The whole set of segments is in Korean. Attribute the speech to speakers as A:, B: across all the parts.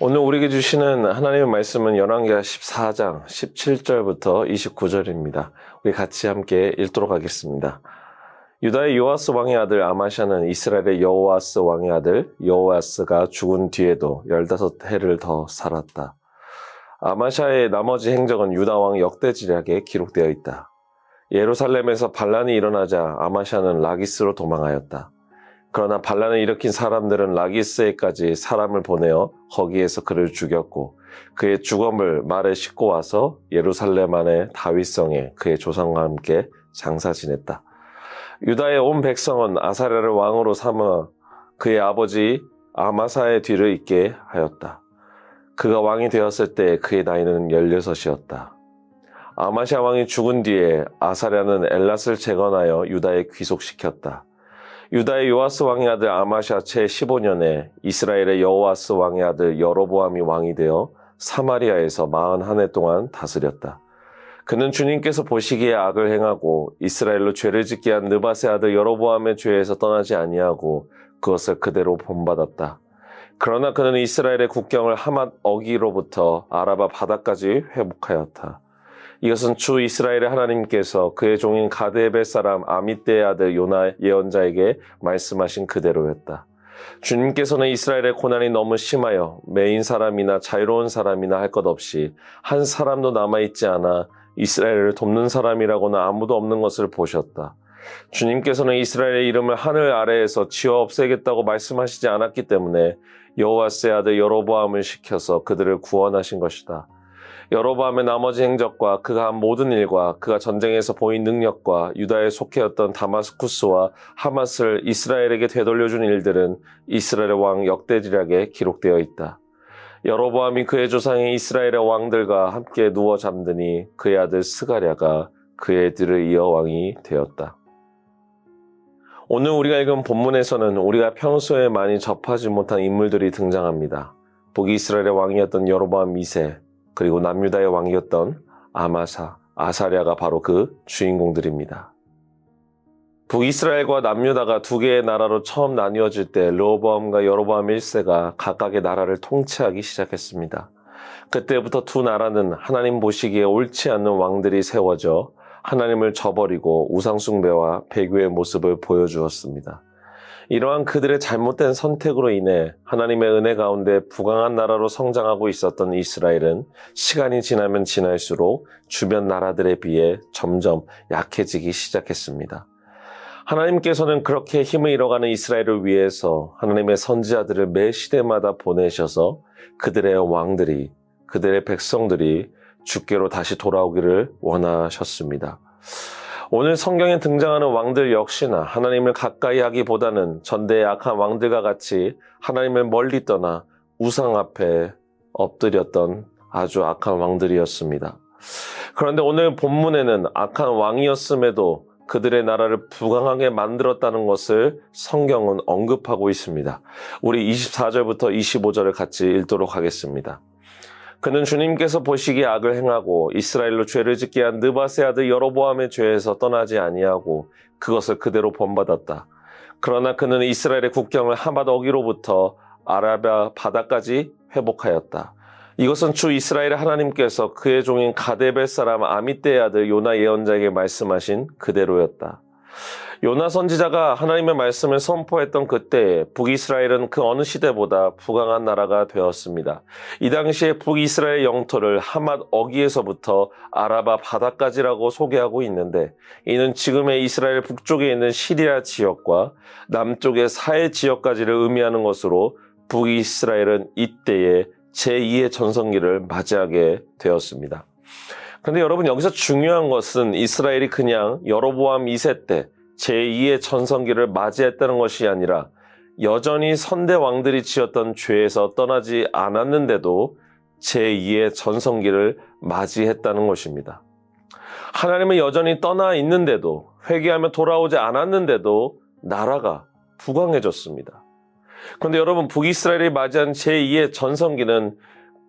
A: 오늘 우리에게 주시는 하나님의 말씀은 열왕기하 14장 17절부터 29절입니다. 우리 같이 함께 읽도록 하겠습니다. 유다의 요아스 왕의 아들 아마샤는 이스라엘의 여호아스 왕의 아들 여호아스가 죽은 뒤에도 15해를 더 살았다. 아마샤의 나머지 행적은 유다 왕 역대지략에 기록되어 있다. 예루살렘에서 반란이 일어나자 아마샤는 라기스로 도망하였다. 그러나 반란을 일으킨 사람들은 라기스에까지 사람을 보내어 거기에서 그를 죽였고 그의 주검을 말에 싣고 와서 예루살렘 안의 다윗성에 그의 조상과 함께 장사 지냈다. 유다의 온 백성은 아사랴를 왕으로 삼아 그의 아버지 아마사의 뒤를 잇게 하였다. 그가 왕이 되었을 때 그의 나이는 16이었다. 아마샤 왕이 죽은 뒤에 아사랴는 엘랏을 재건하여 유다에 귀속시켰다. 유다의 요아스 왕의 아들 아마샤 채 15년에 이스라엘의 여호아스 왕의 아들 여로보암이 왕이 되어 사마리아에서 41해 동안 다스렸다. 그는 주님께서 보시기에 악을 행하고 이스라엘로 죄를 짓게 한 느밧의 아들 여로보암의 죄에서 떠나지 아니하고 그것을 그대로 본받았다. 그러나 그는 이스라엘의 국경을 하맛 어기로부터 아라바 바다까지 회복하였다. 이것은 주 이스라엘의 하나님께서 그의 종인 가드헤벳 사람 아mit대의 아들 요나 예언자에게 말씀하신 그대로였다. 주님께서는 이스라엘의 고난이 너무 심하여 매인 사람이나 자유로운 사람이나 할 것 없이 한 사람도 남아있지 않아 이스라엘을 돕는 사람이라고는 아무도 없는 것을 보셨다. 주님께서는 이스라엘의 이름을 하늘 아래에서 지워 없애겠다고 말씀하시지 않았기 때문에 여호아스의 아들 여로보암을 시켜서 그들을 구원하신 것이다. 여로보암의 나머지 행적과 그가 한 모든 일과 그가 전쟁에서 보인 능력과 유다에 속해였던 다마스쿠스와 하맛을 이스라엘에게 되돌려준 일들은 이스라엘 왕 역대지략에 기록되어 있다. 여로보암이 그의 조상인 이스라엘의 왕들과 함께 누워 잠드니 그의 아들 스가랴가 그의 뒤를 이어 왕이 되었다. 오늘 우리가 읽은 본문에서는 우리가 평소에 많이 접하지 못한 인물들이 등장합니다. 북이스라엘의 왕이었던 여로보암 2세, 그리고 남유다의 왕이었던 아마사, 아사랴가 바로 그 주인공들입니다. 북이스라엘과 남유다가 두 개의 나라로 처음 나뉘어질 때 르호보암과 여로보암 1세가 각각의 나라를 통치하기 시작했습니다. 그때부터 두 나라는 하나님 보시기에 옳지 않는 왕들이 세워져 하나님을 저버리고 우상숭배와 배교의 모습을 보여주었습니다. 이러한 그들의 잘못된 선택으로 인해 하나님의 은혜 가운데 부강한 나라로 성장하고 있었던 이스라엘은 시간이 지나면 지날수록 주변 나라들에 비해 점점 약해지기 시작했습니다. 하나님께서는 그렇게 힘을 잃어가는 이스라엘을 위해서 하나님의 선지자들을 매 시대마다 보내셔서 그들의 왕들이, 그들의 백성들이 주께로 다시 돌아오기를 원하셨습니다. 오늘 성경에 등장하는 왕들 역시나 하나님을 가까이 하기보다는 전대의 악한 왕들과 같이 하나님을 멀리 떠나 우상 앞에 엎드렸던 아주 악한 왕들이었습니다. 그런데 오늘 본문에는 악한 왕이었음에도 그들의 나라를 부강하게 만들었다는 것을 성경은 언급하고 있습니다. 우리 24절부터 25절을 같이 읽도록 하겠습니다. 그는 주님께서 보시기에 악을 행하고 이스라엘로 죄를 짓게 한 느밧의 아들 여로보암의 죄에서 떠나지 아니하고 그것을 그대로 본받았다. 그러나 그는 이스라엘의 국경을 하맛 어기로부터 아라바 바다까지 회복하였다. 이것은 주 이스라엘의 하나님께서 그의 종인 가드헤벳 사람 아mit대의 아들 요나 예언자에게 말씀하신 그대로였다. 요나 선지자가 하나님의 말씀을 선포했던 그때에 북이스라엘은 그 어느 시대보다 부강한 나라가 되었습니다. 이 당시에 북이스라엘 영토를 하맛 어기에서부터 아라바 바다까지라고 소개하고 있는데 이는 지금의 이스라엘 북쪽에 있는 시리아 지역과 남쪽의 사해 지역까지를 의미하는 것으로 북이스라엘은 이때에 제2의 전성기를 맞이하게 되었습니다. 그런데 여러분 여기서 중요한 것은 이스라엘이 그냥 여로보암 2세 때 제2의 전성기를 맞이했다는 것이 아니라 여전히 선대 왕들이 지었던 죄에서 떠나지 않았는데도 제2의 전성기를 맞이했다는 것입니다. 하나님은 여전히 떠나 있는데도 회개하며 돌아오지 않았는데도 나라가 부강해졌습니다. 그런데 여러분 북이스라엘이 맞이한 제2의 전성기는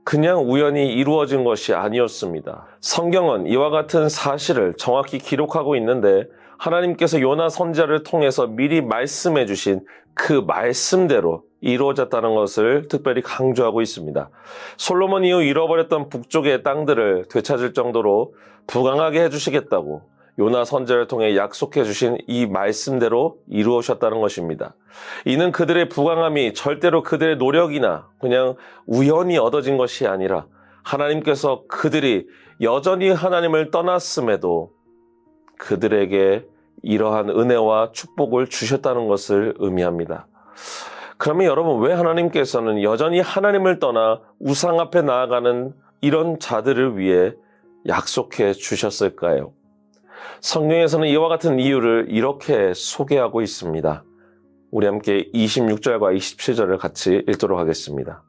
A: 그냥 우연히 이루어진 것이 아니었습니다. 성경은 이와 같은 사실을 정확히 기록하고 있는데 하나님께서 요나 선지자를 통해서 미리 말씀해 주신 그 말씀대로 이루어졌다는 것을 특별히 강조하고 있습니다. 솔로몬 이후 잃어버렸던 북쪽의 땅들을 되찾을 정도로 부강하게 해주시겠다고 요나 선지자를 통해 약속해 주신 이 말씀대로 이루어졌다는 것입니다. 이는 그들의 부강함이 절대로 그들의 노력이나 그냥 우연히 얻어진 것이 아니라 하나님께서 그들이 여전히 하나님을 떠났음에도 그들에게 이러한 은혜와 축복을 주셨다는 것을 의미합니다. 그러면 여러분, 왜 하나님께서는 여전히 하나님을 떠나 우상 앞에 나아가는 이런 자들을 위해 약속해 주셨을까요? 성경에서는 이와 같은 이유를 이렇게 소개하고 있습니다. 우리 함께 26절과 27절을 같이 읽도록 하겠습니다.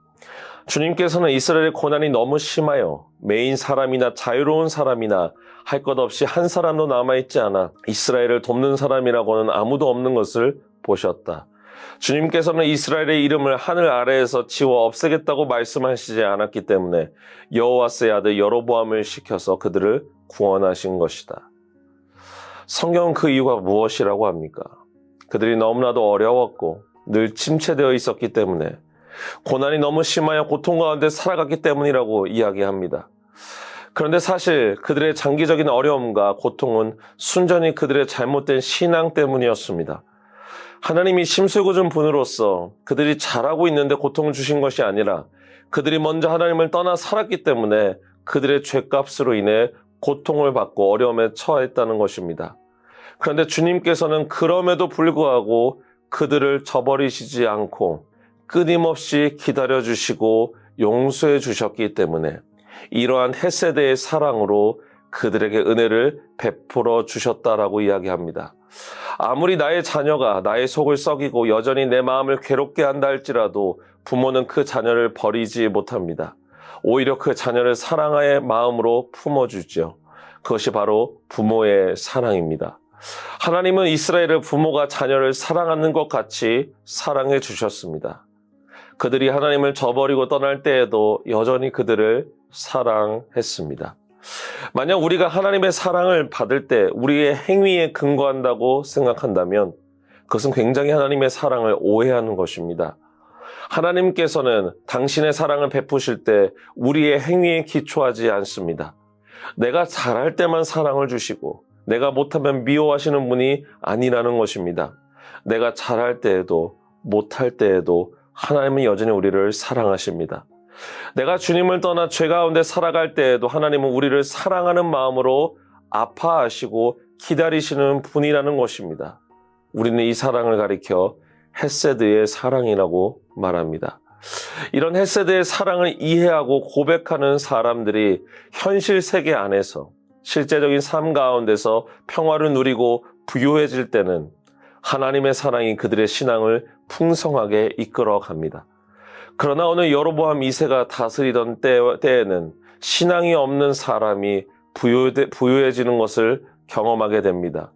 A: 주님께서는 이스라엘의 고난이 너무 심하여 매인 사람이나 자유로운 사람이나 할 것 없이 한 사람도 남아있지 않아 이스라엘을 돕는 사람이라고는 아무도 없는 것을 보셨다. 주님께서는 이스라엘의 이름을 하늘 아래에서 지워 없애겠다고 말씀하시지 않았기 때문에 여호와스의 아들 여로보암을 시켜서 그들을 구원하신 것이다. 성경은 그 이유가 무엇이라고 합니까? 그들이 너무나도 어려웠고 늘 침체되어 있었기 때문에, 고난이 너무 심하여 고통 가운데 살아갔기 때문이라고 이야기합니다. 그런데 사실 그들의 장기적인 어려움과 고통은 순전히 그들의 잘못된 신앙 때문이었습니다. 하나님이 심술궂은 분으로서 그들이 잘하고 있는데 고통을 주신 것이 아니라 그들이 먼저 하나님을 떠나 살았기 때문에 그들의 죄값으로 인해 고통을 받고 어려움에 처했다는 것입니다. 그런데 주님께서는 그럼에도 불구하고 그들을 저버리시지 않고 끊임없이 기다려주시고 용서해 주셨기 때문에 이러한 헤세드의 사랑으로 그들에게 은혜를 베풀어 주셨다라고 이야기합니다. 아무리 나의 자녀가 나의 속을 썩이고 여전히 내 마음을 괴롭게 한다 할지라도 부모는 그 자녀를 버리지 못합니다. 오히려 그 자녀를 사랑의 마음으로 품어주죠. 그것이 바로 부모의 사랑입니다. 하나님은 이스라엘의 부모가 자녀를 사랑하는 것 같이 사랑해 주셨습니다. 그들이 하나님을 저버리고 떠날 때에도 여전히 그들을 사랑했습니다. 만약 우리가 하나님의 사랑을 받을 때 우리의 행위에 근거한다고 생각한다면 그것은 굉장히 하나님의 사랑을 오해하는 것입니다. 하나님께서는 당신의 사랑을 베푸실 때 우리의 행위에 기초하지 않습니다. 내가 잘할 때만 사랑을 주시고 내가 못하면 미워하시는 분이 아니라는 것입니다. 내가 잘할 때에도 못할 때에도 하나님은 여전히 우리를 사랑하십니다. 내가 주님을 떠나 죄 가운데 살아갈 때에도 하나님은 우리를 사랑하는 마음으로 아파하시고 기다리시는 분이라는 것입니다. 우리는 이 사랑을 가리켜 헤세드의 사랑이라고 말합니다. 이런 헤세드의 사랑을 이해하고 고백하는 사람들이 현실 세계 안에서 실제적인 삶 가운데서 평화를 누리고 부유해질 때는 하나님의 사랑이 그들의 신앙을 풍성하게 이끌어 갑니다. 그러나 오늘 여로보암 2세가 다스리던 때에는 신앙이 없는 사람이 부유해지는 것을 경험하게 됩니다.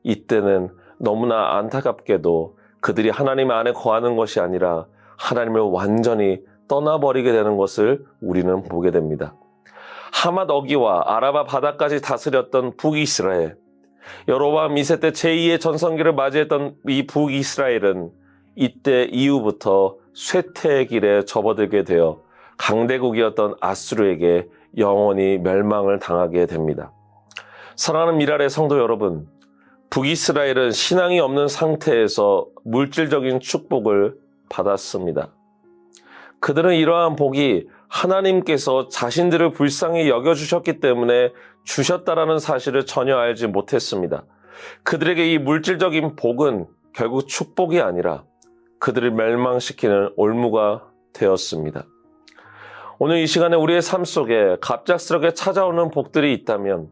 A: 이때는 너무나 안타깝게도 그들이 하나님 안에 거하는 것이 아니라 하나님을 완전히 떠나버리게 되는 것을 우리는 보게 됩니다. 하맛 어기와 아라바 바다까지 다스렸던 북이스라엘, 여로보암 2세 때 제2의 전성기를 맞이했던 이 북이스라엘은 이때 이후부터 쇠퇴의 길에 접어들게 되어 강대국이었던 아수르에게 영원히 멸망을 당하게 됩니다. 사랑하는 미랄의 성도 여러분, 북이스라엘은 신앙이 없는 상태에서 물질적인 축복을 받았습니다. 그들은 이러한 복이 하나님께서 자신들을 불쌍히 여겨주셨기 때문에 주셨다라는 사실을 전혀 알지 못했습니다. 그들에게 이 물질적인 복은 결국 축복이 아니라 그들을 멸망시키는 올무가 되었습니다. 오늘 이 시간에 우리의 삶 속에 갑작스럽게 찾아오는 복들이 있다면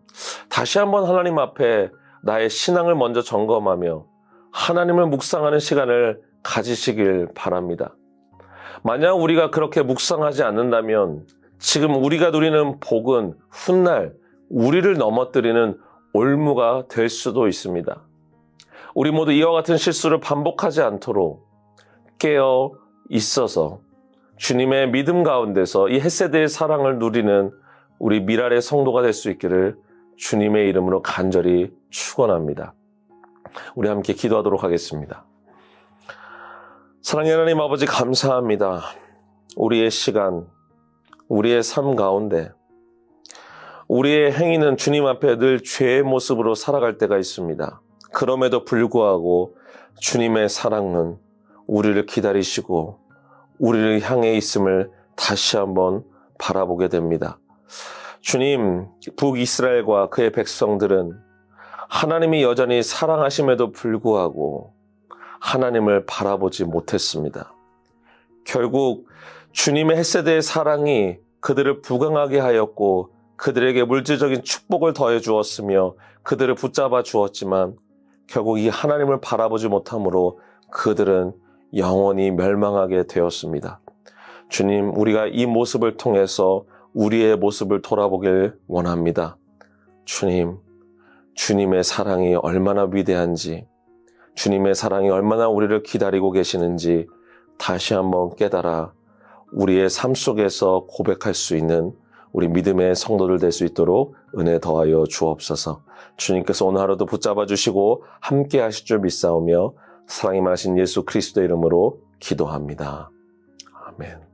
A: 다시 한번 하나님 앞에 나의 신앙을 먼저 점검하며 하나님을 묵상하는 시간을 가지시길 바랍니다. 만약 우리가 그렇게 묵상하지 않는다면 지금 우리가 누리는 복은 훗날 우리를 넘어뜨리는 올무가 될 수도 있습니다. 우리 모두 이와 같은 실수를 반복하지 않도록 깨어 있어서 주님의 믿음 가운데서 이 헤세드의 사랑을 누리는 우리 미랄의 성도가 될 수 있기를 주님의 이름으로 간절히 축원합니다. 우리 함께 기도하도록 하겠습니다. 사랑의 하나님 아버지 감사합니다. 우리의 시간, 우리의 삶 가운데 우리의 행위는 주님 앞에 늘 죄의 모습으로 살아갈 때가 있습니다. 그럼에도 불구하고 주님의 사랑은 우리를 기다리시고 우리를 향해 있음을 다시 한번 바라보게 됩니다. 주님, 북이스라엘과 그의 백성들은 하나님이 여전히 사랑하심에도 불구하고 하나님을 바라보지 못했습니다. 결국 주님의 헷세대의 사랑이 그들을 부강하게 하였고 그들에게 물질적인 축복을 더해 주었으며 그들을 붙잡아 주었지만 결국 이 하나님을 바라보지 못함으로 그들은 영원히 멸망하게 되었습니다. 주님, 우리가 이 모습을 통해서 우리의 모습을 돌아보길 원합니다. 주님, 주님의 사랑이 얼마나 위대한지, 주님의 사랑이 얼마나 우리를 기다리고 계시는지 다시 한번 깨달아 우리의 삶 속에서 고백할 수 있는 우리 믿음의 성도들 될 수 있도록 은혜 더하여 주옵소서. 주님께서 오늘 하루도 붙잡아 주시고 함께 하실 줄 믿사오며 사랑이 많으신 예수 그리스도의 이름으로 기도합니다. 아멘.